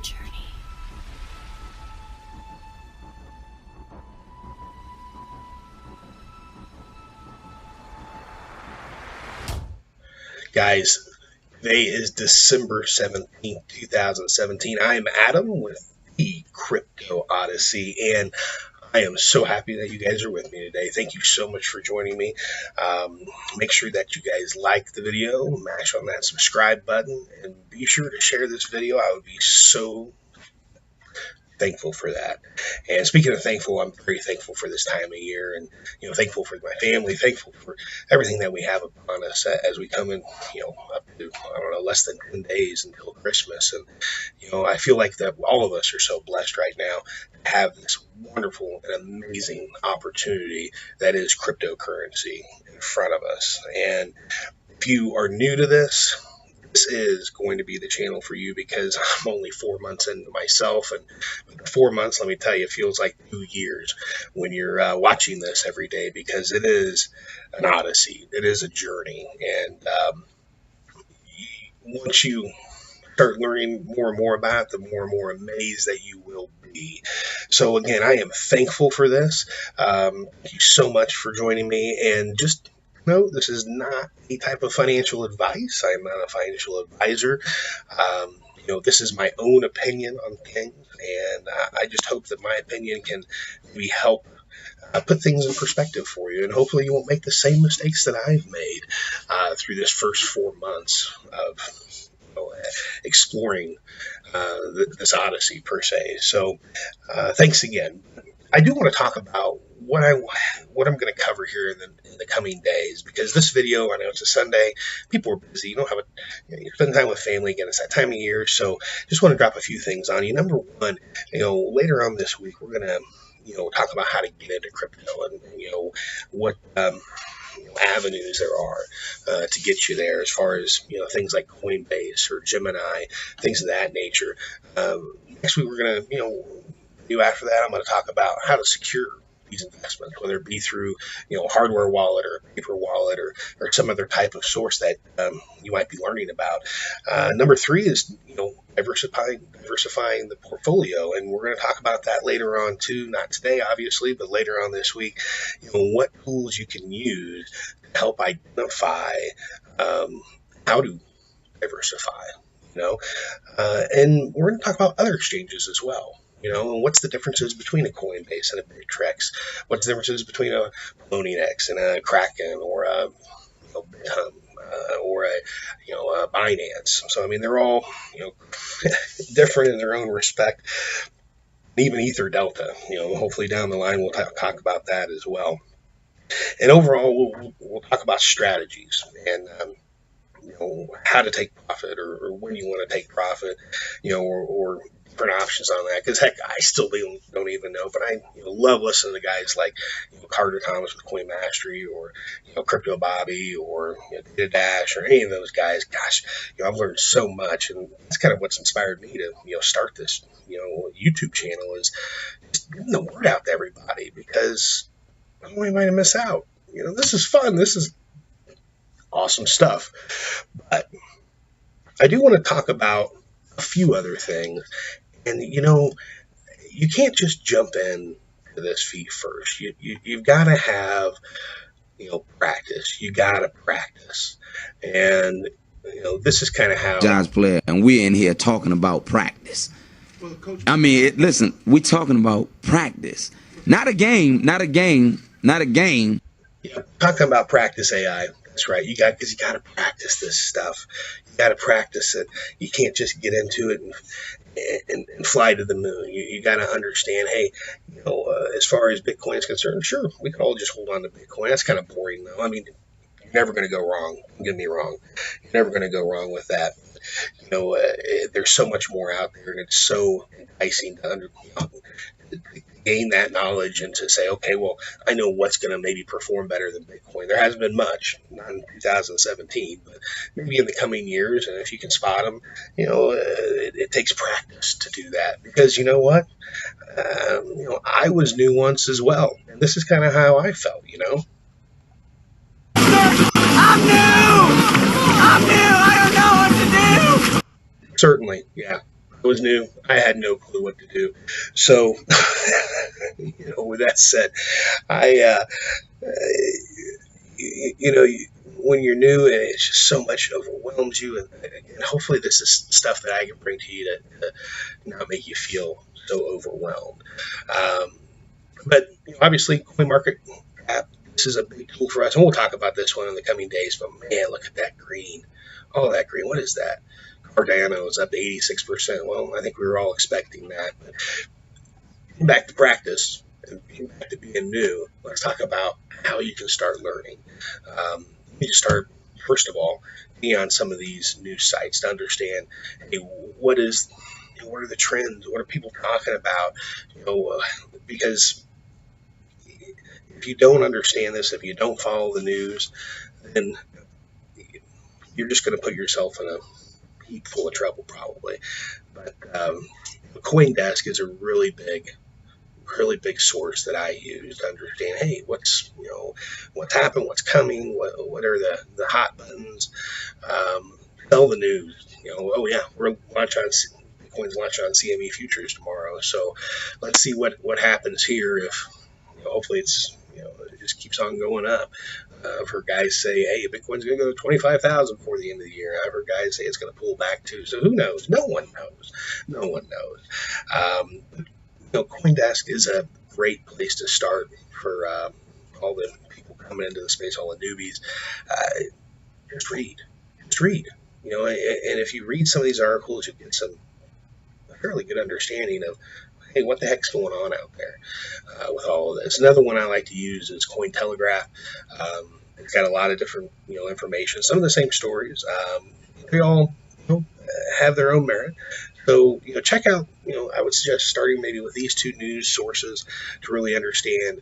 journey. Guys, today is December 17th, 2017. I am Adam with the Crypto Odyssey, and I am so happy that you guys are with me today. Thank you so much for joining me. Make sure that you guys like the video, mash on that subscribe button, and be sure to share this video. I would be so thankful for that. And speaking of thankful, I'm very thankful for this time of year, and thankful for my family, thankful for everything that we have upon us as we come in, up to, I don't know, less than 10 days until Christmas. And I feel like that all of us are so blessed right now to have this wonderful and amazing opportunity that is cryptocurrency in front of us. And if you are new to this is going to be the channel for you, because I'm only 4 months into myself, and 4 months, let me tell you, it feels like 2 years when you're watching this every day, because it is an odyssey. It is a journey, and once you start learning more and more about it, the more and more amazed that you will be. So again, I am thankful for this. Thank you so much for joining me, and just no, this is not any type of financial advice. I am not a financial advisor. This is my own opinion on things, and I just hope that my opinion can maybe help put things in perspective for you, and hopefully you won't make the same mistakes that I've made through this first 4 months of exploring this odyssey per se. So thanks again. I do want to talk about what I'm going to cover here in the coming days, because this video, I know it's a Sunday, people are busy, you don't have you spend time with family. Again, it's that time of year, so just want to drop a few things on you. Number one, later on this week, we're going to talk about how to get into crypto, and what avenues there are to get you there, as far as things like Coinbase or Gemini, things of that nature. Next week, we're going to after that, I'm going to talk about how to secure these investments, whether it be through hardware wallet or paper wallet or some other type of source that you might be learning about. Number three is diversifying the portfolio, and we're going to talk about that later on too. Not today, obviously, but later on this week. What tools you can use to help identify how to diversify. And we're going to talk about other exchanges as well. And what's the differences between a Coinbase and a Bittrex? What's the differences between a Poloniex and a Kraken, or a Bithumb, or a Binance? So I mean, they're all different in their own respect. Even Ether Delta. Hopefully down the line we'll talk about that as well. And overall, we'll talk about strategies and how to take profit, or when you want to take profit, or different options on that, because heck, I still don't even know, but I love listening to guys like Carter Thomas with Coin Mastery, or Crypto Bobby, or Data Dash, or any of those guys. Gosh, I've learned so much, and that's kind of what's inspired me to start this YouTube channel, is just getting the word out to everybody, because I don't want anybody to miss out. This is fun. This is awesome stuff. But I do want to talk about a few other things. And, you can't just jump in to this feat first. You've got to have, practice. You got to practice. And, this is kind of how John's player, and we're in here talking about practice. I mean, listen, we're talking about practice. Not a game, not a game, not a game. Talking about practice AI. That's right. Because you got to practice this stuff. You got to practice it. You can't just get into it and fly to the moon. You got to understand, hey, as far as Bitcoin is concerned, sure, we can all just hold on to Bitcoin. That's kind of boring, though. I mean, you're never going to go wrong. Don't get me wrong. You're never going to go wrong with that. There's so much more out there, and it's so enticing to gain that knowledge and to say, okay, well, I know what's going to maybe perform better than Bitcoin. There hasn't been much, not in 2017, but maybe in the coming years. And if you can spot them, it takes practice to do that, because you know what? I was new once as well. And this is kind of how I felt, I'm new! I don't know what to do! Certainly, yeah. I was new. I had no clue what to do. So, with that said, I, when you're new and it's just so much overwhelms you, and hopefully this is stuff that I can bring to you to not make you feel so overwhelmed. Um, but obviously, Coin Market app, this is a big tool for us, and we'll talk about this one in the coming days. But man, look at that green! Oh, that green! What is that? Cardano is up to 86%. Well, I think we were all expecting that. But back to practice and back to being new. Let's talk about how you can start learning. You start, first of all, be on some of these news sites to understand, hey, what are the trends? What are people talking about? Because if you don't understand this, if you don't follow the news, then you're just going to put yourself in a heap full of trouble, probably. But CoinDesk is a really big source that I use to understand, hey, what's happened, what's coming, what are the hot buttons, tell the news, oh yeah, we're Bitcoin's launching on CME futures tomorrow, so let's see what happens here. If hopefully it just keeps on going up. I've heard guys say, hey, Bitcoin's going to go to 25,000 before the end of the year. I've heard guys say it's going to pull back too. So who knows? No one knows. No one knows. CoinDesk is a great place to start for all the people coming into the space, all the newbies. Just read. Just read. And if you read some of these articles, you get a fairly good understanding of, hey, what the heck's going on out there with all of this. Another one I like to use is Cointelegraph. It's got a lot of different, information. Some of the same stories. They all have their own merit. So, check out, I would suggest starting maybe with these two news sources to really understand,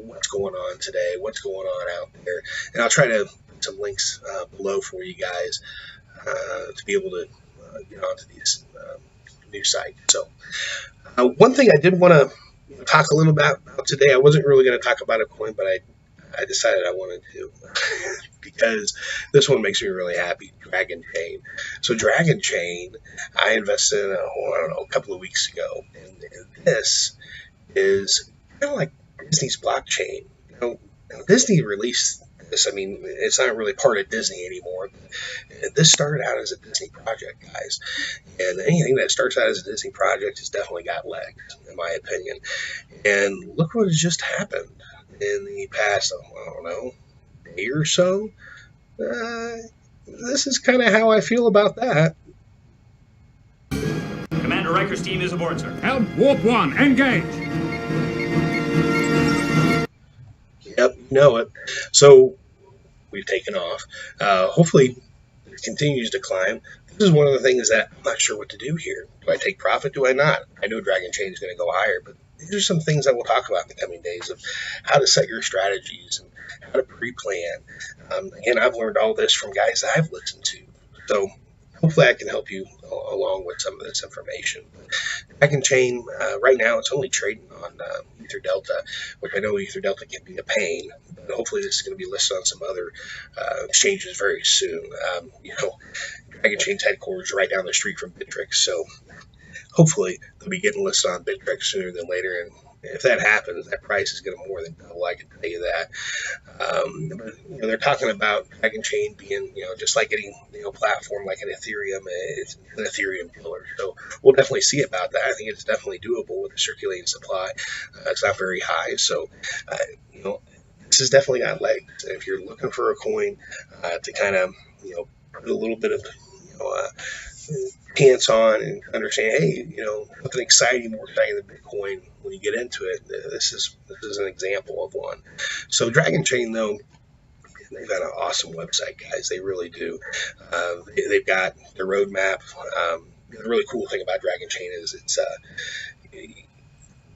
what's going on today, what's going on out there. And I'll try to put some links below for you guys to be able to get onto these news sites. So, one thing I did want to talk a little about today, I wasn't really going to talk about a coin, but I decided I wanted to because this one makes me really happy, Dragonchain. So Dragonchain, I invested in a couple of weeks ago, and this is kind of like Disney's blockchain. Disney released this. I mean, it's not really part of Disney anymore. This started out as a Disney project, guys. And anything that starts out as a Disney project has definitely got legs, in my opinion. And look what has just happened in the past, I don't know, day or so. This is kind of how I feel about that. Commander Riker's team is aboard, sir. Helm, Warp 1, engage! Yep, you know it. So we've taken off. Hopefully it continues to climb. This is one of the things that I'm not sure what to do here. Do I take profit? Do I not? I know Dragonchain is going to go higher, but these are some things that we'll talk about in the coming days of how to set your strategies and how to pre-plan. Again, I've learned all this from guys that I've listened to. So hopefully I can help you along with some of this information. Dragonchain, right now, it's only trading on Ether Delta, which I know Ether Delta can be a pain, but hopefully this is going to be listed on some other exchanges very soon. Dragonchain's headquarters right down the street from Bittrex, so hopefully they'll be getting listed on Bittrex sooner than later, and if that happens, that price is going to more than double. I can tell you that. But they're talking about Dragonchain being, just like any platform like an Ethereum. It's an Ethereum killer. So we'll definitely see about that. I think it's definitely doable with the circulating supply. It's not very high, so this has definitely got legs. If you're looking for a coin to kind of put a little bit of pants on and understand, hey, something exciting, more exciting than Bitcoin when you get into it. This is an example of one. So Dragonchain, though, they've got an awesome website, guys. They really do. They've got their roadmap. The really cool thing about Dragonchain is it's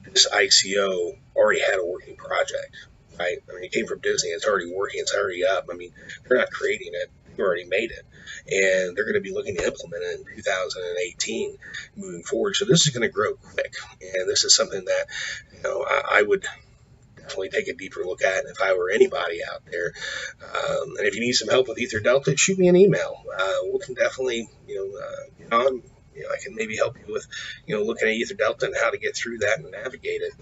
this ICO already had a working project, right? I mean, it came from Disney. It's already working. It's already up. I mean, they're not creating it. They already made it. And they're going to be looking to implement it in 2018 moving forward. So this is going to grow quick. And this is something that, I would definitely take a deeper look at if I were anybody out there. And if you need some help with Ether Delta, shoot me an email. We can definitely, get on. I can maybe help you with, looking at Ether Delta and how to get through that and navigate it.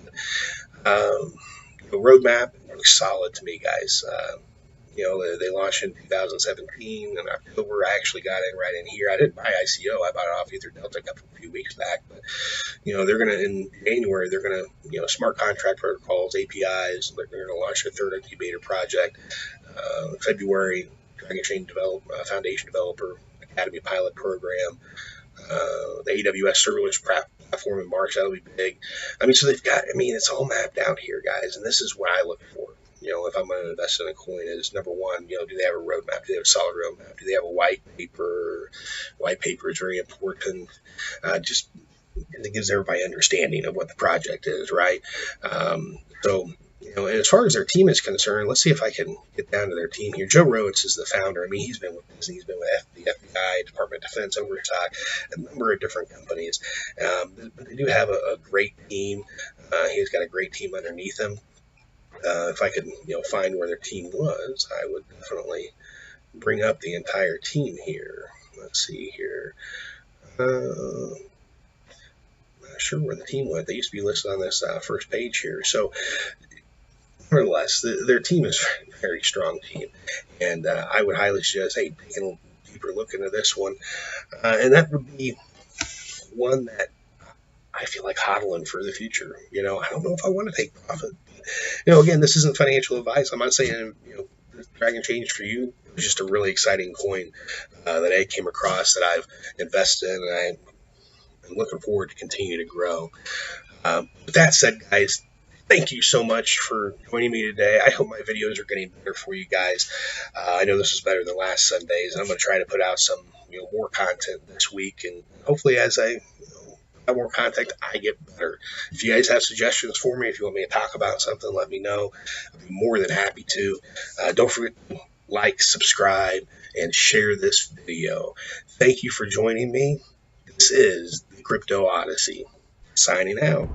The roadmap looks solid to me, guys. They launched in 2017 in October. I actually got in right in here. I didn't buy ICO. I bought it off Ether Delta a few weeks back. But, they're going to, in January, they're going to, smart contract protocols, APIs. They're going to launch their third incubator project. February, Dragonchain Foundation Developer Academy pilot program. The AWS serverless platform in March, that'll be big. So they've got, it's all mapped out here, guys. And this is what I look for. If I'm going to invest in a coin, is number one, do they have a roadmap? Do they have a solid roadmap? Do they have a white paper? White paper is very important. Just it gives everybody understanding of what the project is, right? And as far as their team is concerned, let's see if I can get down to their team here. Joe Rowitz is the founder. He's been with Disney, he's been with the FBI, Department of Defense, Oversight, a number of different companies. But they do have a great team. He's got a great team underneath him. If I could, find where their team was, I would definitely bring up the entire team here. Let's see here. Not sure where the team went. They used to be listed on this first page here. So, nevertheless, their team is a very strong team, and I would highly suggest, hey, taking a little deeper look into this one, and that would be one that I feel like hodling for the future. I don't know if I want to take profit. Again, this isn't financial advice. I'm not saying, Dragonchain for you. It's just a really exciting coin that I came across that I've invested in, and I'm looking forward to continue to grow. With that said, guys, thank you so much for joining me today. I hope my videos are getting better for you guys. I know this was better than last Sundays. I'm going to try to put out some, more content this week, and hopefully as I have more content, I get better. If you guys have suggestions for me, if you want me to talk about something, let me know. I'd be more than happy to. Don't forget to like, subscribe, and share this video. Thank you for joining me. This is the Crypto Odyssey, signing out.